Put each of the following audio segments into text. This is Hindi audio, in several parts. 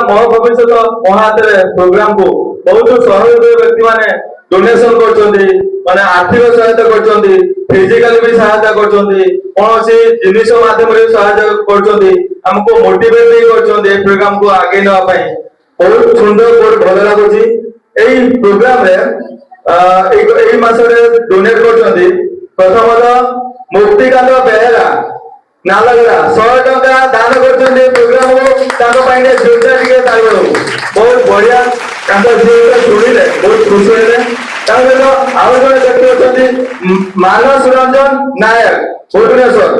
मह भविष्य महात प्रोग्राम को बहुत सहयोग व्यक्ति माने डोनेशन कर आर्थिक सहायता कर फिजिकल भी सहायता कर कौन जिनिस माध्यम सहायता करमको मोटिवेट कर प्रोग्राम को आगे नापी बहुत सुंदर बहुत भल लगुच यही प्रोग्राम मसरे डोनेट कर प्रथमतः मुक्तिकांत बेहेरा नालगड़ा 100 टका दान कर प्रोग्राम बहुत बढ़िया शुणिले बहुत खुशी हेले आउ जड़े व्यक्ति अच्छा मानस रंजन नायक भुवनेश्वर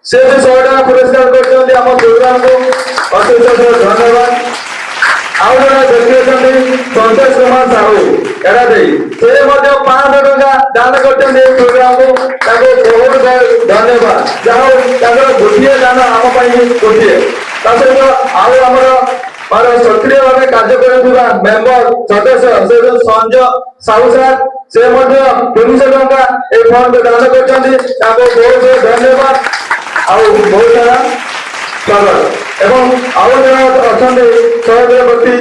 से भी 100 टका पुरस्कार कर प्रोग्राम को अशेष धन्यवाद। आउ जड़े व्यक्ति अच्छा संतोष कुमार साहू एरादे से 500 टका दान कर प्रोग्राम को बहुत धन्यवाद जहाँ गोटे दान आम गोटे आम सक्रिय भाव कार्य कर मेम्बर सदस्य से संजय साहू सार से 300 टका ए फंड दान कर बहुत बहुत धन्यवाद बहुत सारा स्वागत एवं आउ जन अच्छा सहयोग व्यक्ति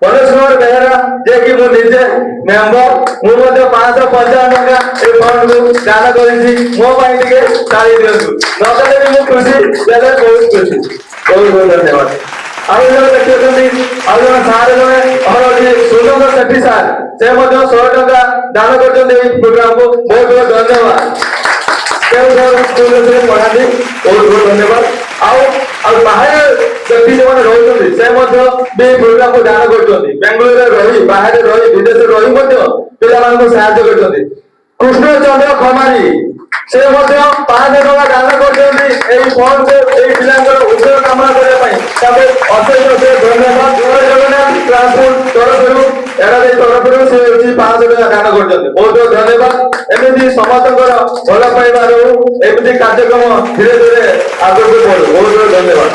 परेश कुमार बेहेरा जे कि मुझे मेम्बर मुझे 555 टका ए फंड को दान करी मो ताली दिंतु नकले भी मुझे खुशी बहुत खुशी बहुत बहुत धन्यवाद। आउ जन देखिए आउ जन सार जन सुरेंद्र सेठी सार से 100 टका दान कर प्रोग्राम को बहुत बहुत धन्यवाद पढ़ाती बहुत बहुत धन्यवाद। आउ बाहर व्यक्ति जो रोचे से प्रोग्राम को दान कर बेंगलुरु रही बाहर रही विदेश रही पिला साहय कर कृष्ण चंद्र खमारी से 500 टका दान कर फंड से पिलांर उद्योग कामना करने अशेष अशेष धन्यवाद। जगन्नाथ ट्रांसपोर्ट तरफ एरादी तरफ से 500 टका दान कर बहुत बहुत धन्यवाद। एमती समस्त भल पाइबार एमती कार्यक्रम धीरे धीरे आगे बढ़ू बहुत बहुत धन्यवाद।